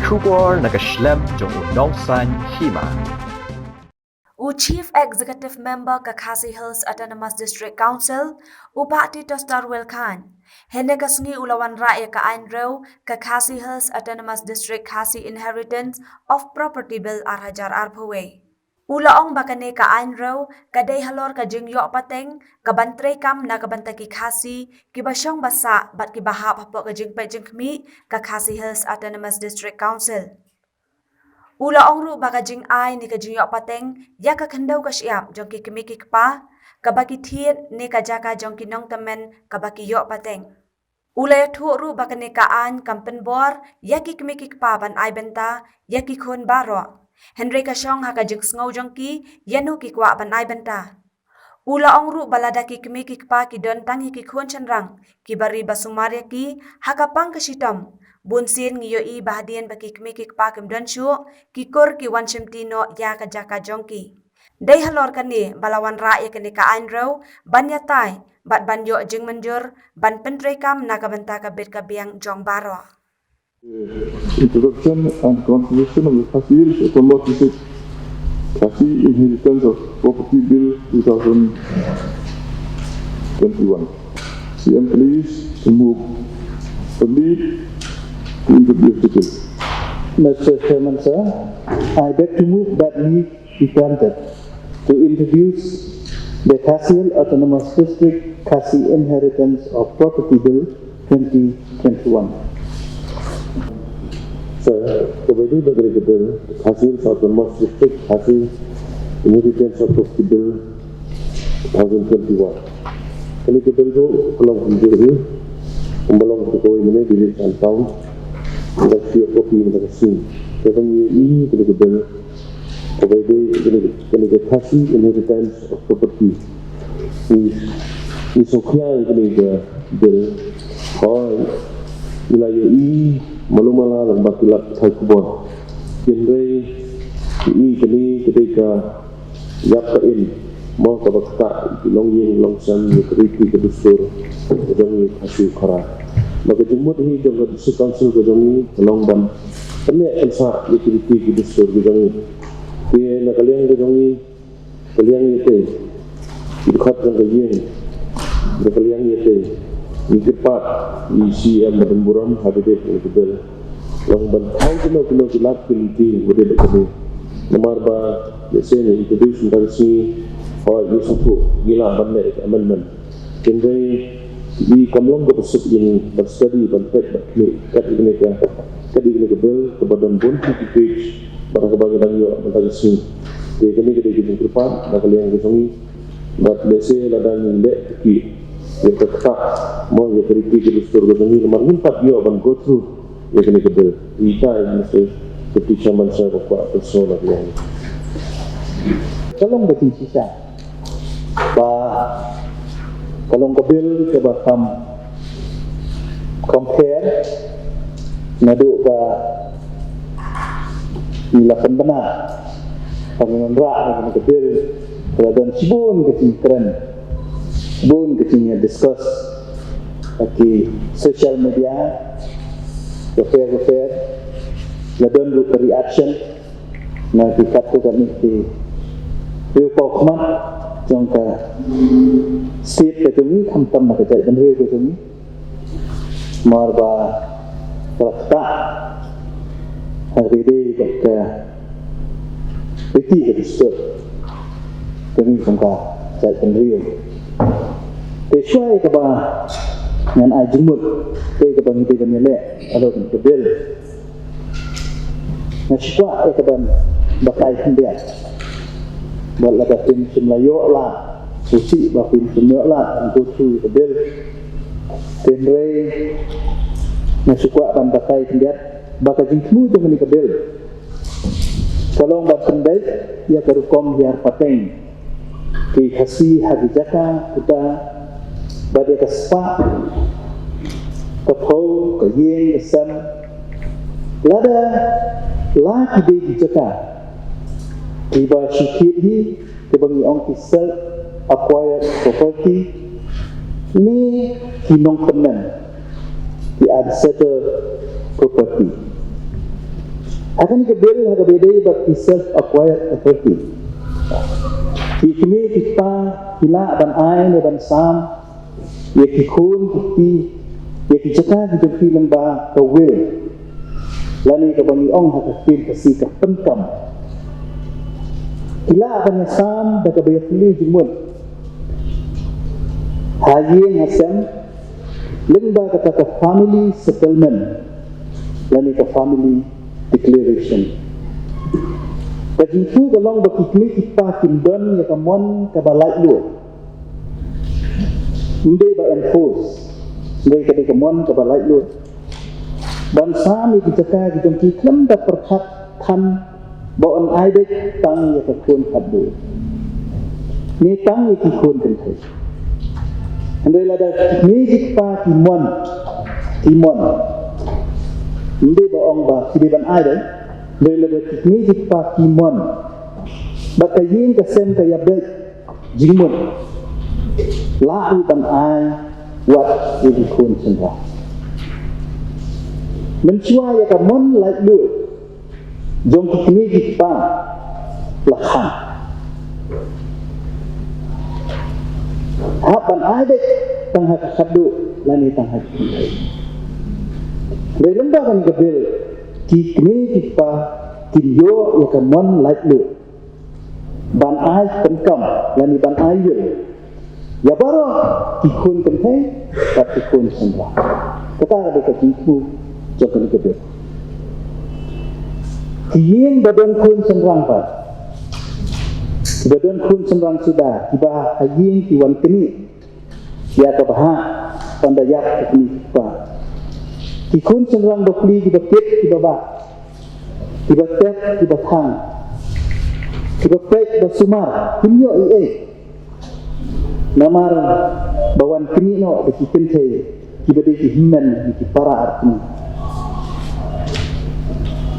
Shubor nakaslem jong Nongsan Hima. Chief Executive Member Kakhasi Hills Autonomous District Council, Upati Tostarwel Khan, Hennegasngi Ulawan Raya Ka Ainreu, Kakhasi Hills Autonomous District Khasi Inheritance of Property Bill Arhajar Arpaway. Ulaong bakane ka Ainreu, kadai halor ka jingyok pateng, kabantre kam na kabantaki Khasi, kibasyong basa bat kibahap hapo ka jingpe jingkmi, Kakhasi Hills Autonomous District Council. Ula ongru baka jing ai ni ka jingyok pateng ya ka khandau ka siap jong ki kimi ki pa ka baki thiet ni ka jaka jong ki nong tamen ka baki yok pateng. Ula ya thu ru baka ni ka an kampen bor ya ki kimi ki pa ban ai benta ya ki khon baro. Henry ka syong ha ka jing sngo jong ki yanu ki kwa ban ai benta. Ula ongru balada ki kimi ki pa ki don tangi ki khon chanrang ki bari basumarya ki ha ka pang ka sitom. Bunsin ngiyo I bahadian baki kmikik pakim don syu kikur ki wanshim tino ya ka jaka jongki. Day halor kani balawan ra ya kani ka Ainreu ban yatai bat ban yo jing menjur ban pentrekam nakabenta ka bit ka biang jong baro. Introduction and contribution of the Khasi Autonomous District Khasi Inheritance of Property Bill 2021. CM please to move the lead. Mr. Chairman, sir, I beg to move that leave be granted to introduce the Khasi Autonomous District Khasi Inheritance of Property Bill 2021. Sir, kepada negara Bill Khasi Autonomous District Khasi Inheritance of Property Bill 2021. Kali ke bill itu kalau menjadi pembalong ketua ini di tahun Industri kopi mereka sini. Kita ini kena kebel, kena Khasi Inheritance of Property. Ini sokya kena kebel. Kalau wilayah ini malu-malu lembaga kilap thai kubur. Kena ini kena ketika yakin mau kabakta long yang longsam keriki kedusur kedong Khasi khara. Maka jemut ini juga disekansul ke jongi long ban penek elsa utility ke dusur ke jongi dia nak kalian ke jongi kalian itu dekat dengan kalian nak kalian itu di cepat isi yang beremburan habitat yang kebel long ban kau kena jelat utility boleh berkini nomor ba biasanya introduce dari sini oh Yusufu gila bandai amendment kendai di kamlong ke pesuk ini berstudi bantek bakli kat ini ke bill kepada bonti di page barang kebagian yo mentari sini dia kini kita jadi depan nak kalian kesongi bat lese ladang lek ki ya tetap mau ya kritik ke dustur kesongi nomor 4 yo akan go through ya kini ke bill kita ini mesti seperti zaman saya bapak personal yang Kalau betul sisa, kalau kabil coba compare ngaduk ke nilakan benar penggunaan rak dengan kabil dan sibun keren sibun kecilnya discuss lagi social media repair dan reaction nanti kata kami di Pokemon jangka state ke tumi tham nak cai dan ke tumi marba rakta hari ini ke peti ke dusur tumi jangka cai dan tesuai ke ba dengan ajumut ke ba ngide dan le alo ke bel naswa ke ban bakai hendia buat laga tim semlayo lah suci bapin semlayo lah untuk tu kedel tenre nasukwa ban bakai hendia baka jingmu jangan kedel kalau bat pendai ya kerukom biar pateng ki Khasi hajaka kita bade kaspa kapau kayeng sam lada la kide jaka Tiba syukir ni kebangi ong kisah acquired property ni hinong tenan di ada settle property Akan ke bill ha beda but the self acquired authority. Ki kini kita hila dan ai ne ban sam ye ki khun ki ye ki chaka ki jom lang ba ka will. Lani ka bangi ong ha ka tin ka si ka penkam. Hila ban sam da ka bayat li jimun. Haji ngasam lengba kata ka family settlement. Lani ka family declaration. Kajitu kalong bakikli kita kindon ya kamon kabalai lu. Hindi ba enforce. Hindi ka di kamon kabalai lu. Bangsa ni kijaka kijong kiklam da perhat kan baon aibek tang ya kakun haddu. Ni tang ya kikun kentay. Andai lada ni kita timon. Hindi baong ba sidiban aibek. Bila ni kita kimon, bakayin kasem kaya baik jimun, lau dan ai wat jadi kun sendra. Mencua ya kamon like lu, jom kini kita lahan. Hapan ai baik tangha kasadu lani tangha kita. Dalam bagan kebil. Kini kita tinyo ya kamon like lu ban ai penkam lani ban air ya baru kikun kentai tak kikun sendra kata ada ketipu jangan kebet kiyeng badan kun sendrang pat badan kun sendrang sudah tiba haying tiwan kini ya kabaha pandayak kini pa kikun sendrang bakli di bakit di baba di batek di batang di batek basumar kinyo namar bawan kini no di kente di badai himan di para arti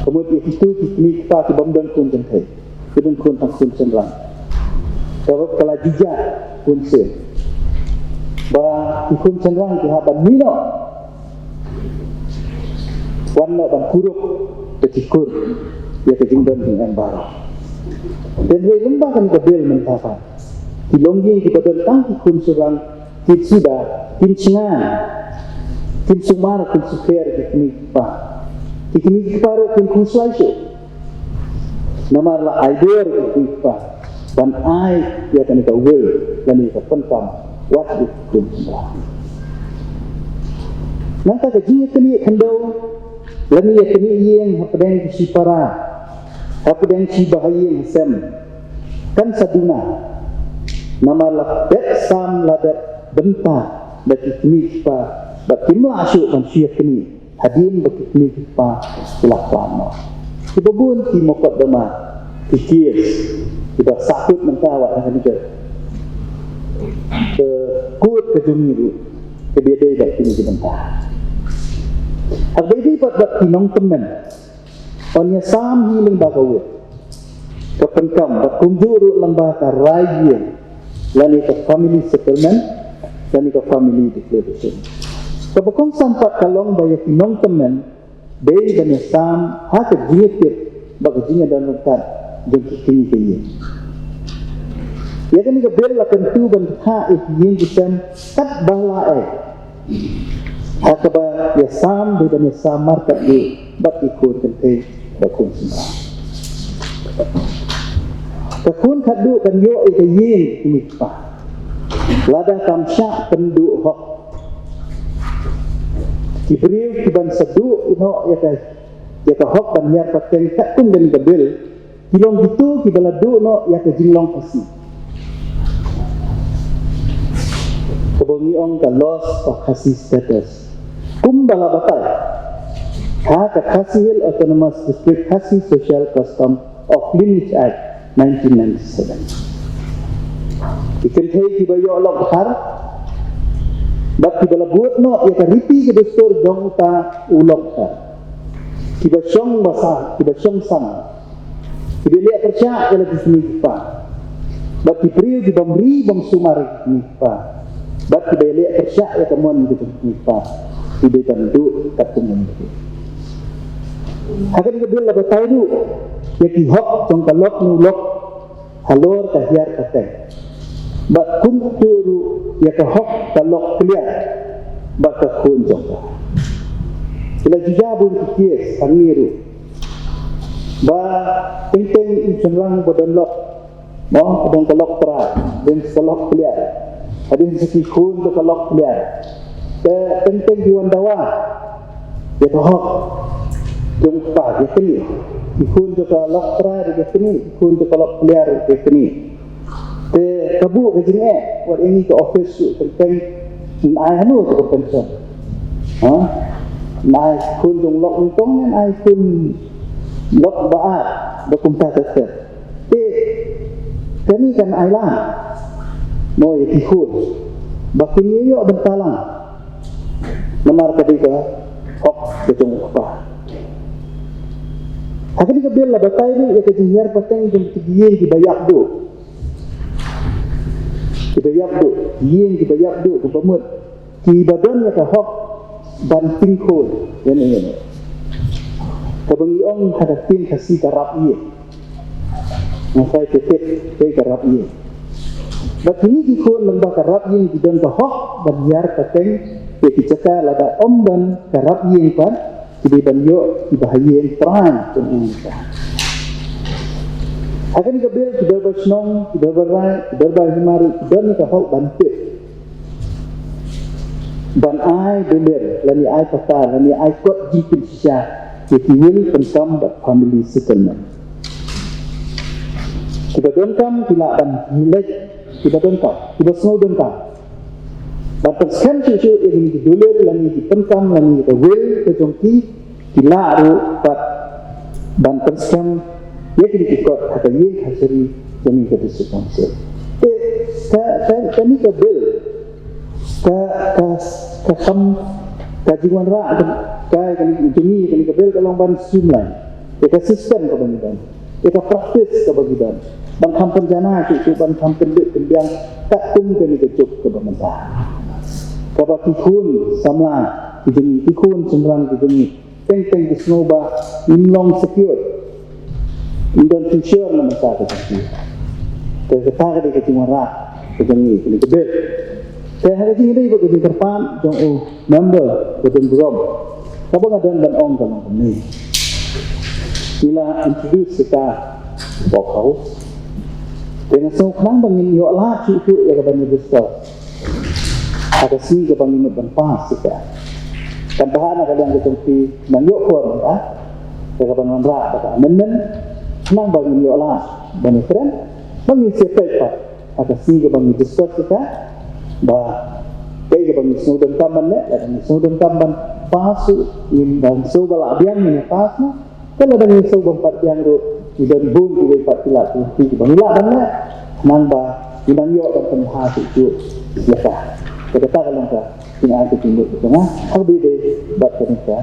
kemudian itu kini kita di bamdan kun kente kudun kun tak kun sendrang kalau kala jijak kun sen ba kikun sendrang di haban nino warna ban kuruk ketikur ya kejingdan dengan baru dan dari lembah kan kedel mentapa dilongging di badan tangki kun serang kit sudah kincingan kin sumar kin suker kini paru kin kuslai so namar la aider kini pa dan ai ya kan ka will dan ka penkam wat kun serang nanta ka jiya kini kandau lani ya kini yang hapadeng si para hapadeng si bahaya sem kan saduna nama la bet sam la bet benta bagi kini pa bakimla asyuk kan si kini hadim bagi kini pa lakwano ibabun ti mokot dama pikir iba sakut mentawa kan dia kut ke dunia ke beda dak kini benta Abadi pat tinong temen, onya sam hiling bakawe, kepenkam, berkunjuru lembah karaya, lani ke family settlement, lani ke family declaration. Kepekong sampak kalong baya tinong temen, bay banya sam hak jingit bakajinya dan lekat jengki kini kini. Ya kan ni kebel lakan tu ban ha yin kisam kat bala Hakaba ya sam dan ya samar kat di bat ikut kente bakun semua. Kakun kadu kan yo yin ini pa. Lada kamsya pendu hok. Kibriu kiban sedu ino ya ka hok dan ya pakai kakun dan gabil. Kilong gitu kibaladu no ya ka jinglong pasi. Kebongi ong ka loss of kasih status. Kumbala batal. Hak Khasi Autonomous District Khasi Social Custom of Lineage Act 1997. Ikan thai kibayo lok har. Bak kibala buat no ya karipi ke dostor dong ta ulok ta. Kiba syong basa, kiba syong sang. Kiba liat percaya kalau di sini pa. Bak kipriu di bamri bang sumar ni pa. Bak kiba liat percaya ya kamuan di sini pa. Tidak tentu ketemu. Akan kebil la batai du ya ki hok jong kalok nulok halor kahiar kateng ba kum tu ya ka hok kalok clear ba ka kun jong ka ila jabun kies kamiru ba teng senrang bodan lok mo bodon kalok tra den kalok clear adin seki kun to kalok clear teng diwan dawa ya ka hok jong pa ya kini ikun juga lok tra di sini ikun juga lok clear di sini te kabu ke jine wat ini ke office tu tentang ai hanu tu pension ha nai kun jong lok untong ai kun lok baat dokumenta tetap te kami kan ai lah no ya ikun bakini yo bentalang namar kadika hok ke jong pa akan kebil la batai du ya kejihar pateng jom tigiye di bayak du yin di bayak du ku pamut ki badan ya ka hok ban tingkol ini kabangi ong hadapin kasi karap ye ngasai tetep ke karap ye bakini ki kon lembah karap ye di dan ka hok ban yar pateng ya kicaka lada om ban karap ye pan jadi banyo ibahayen perang pemerintah. Akan kebil tidak bersnong, tidak berai, tidak berhimaru, tidak ni kahok bantir. Ban ai beler, lani ai pasal, lani ai kot jipin sya, ketiwil penkam bat family settlement. Kita donkam tidak ban hilek, kita donkam, kita snow donkam. Bapak sekian cucu ini didulir, lani dipenkam, lani dawil, kejongki, dilaru, bat banten sekian, ya kini ikut hakayi hasri jami kedisi konsel. Kami kebil, kam kajian rak, kami kebil kalau ban streamline, kita sistem kebanyakan, kita praktis kebanyakan. Ban kampung jana itu ban kampung yang tak tumpen kecuk kebanyakan. Kapag ikun samla kijungi ikun senrang kijungi teng disnoba inlong secure indon future na masa kasi kaya di kecimara kijungi kini kebel kaya hari ini ibu kijung terpan jong member kijung brom kapag adan dan ong kanang kami sila introduce kita bokau dengan soklang bangin yo la cucu ya kaban besar ada si ke banginut dan pas kita kan bahan ada yang ketempi nang yok pun ke kaban manra kata menen nang bangin yok lah bani keren bangin sepet pak ada si ke bangin besar kita ba ke bangin snowden taman ne dan snowden taman pasu in dan so bala biang ni pasna kalau bangin so bampat biang ro dan bun di pat tilat ti bangin la dan nang ba inang yok dan penha tu ya kita kalau kita tinggal di tengah, how do they buat kita?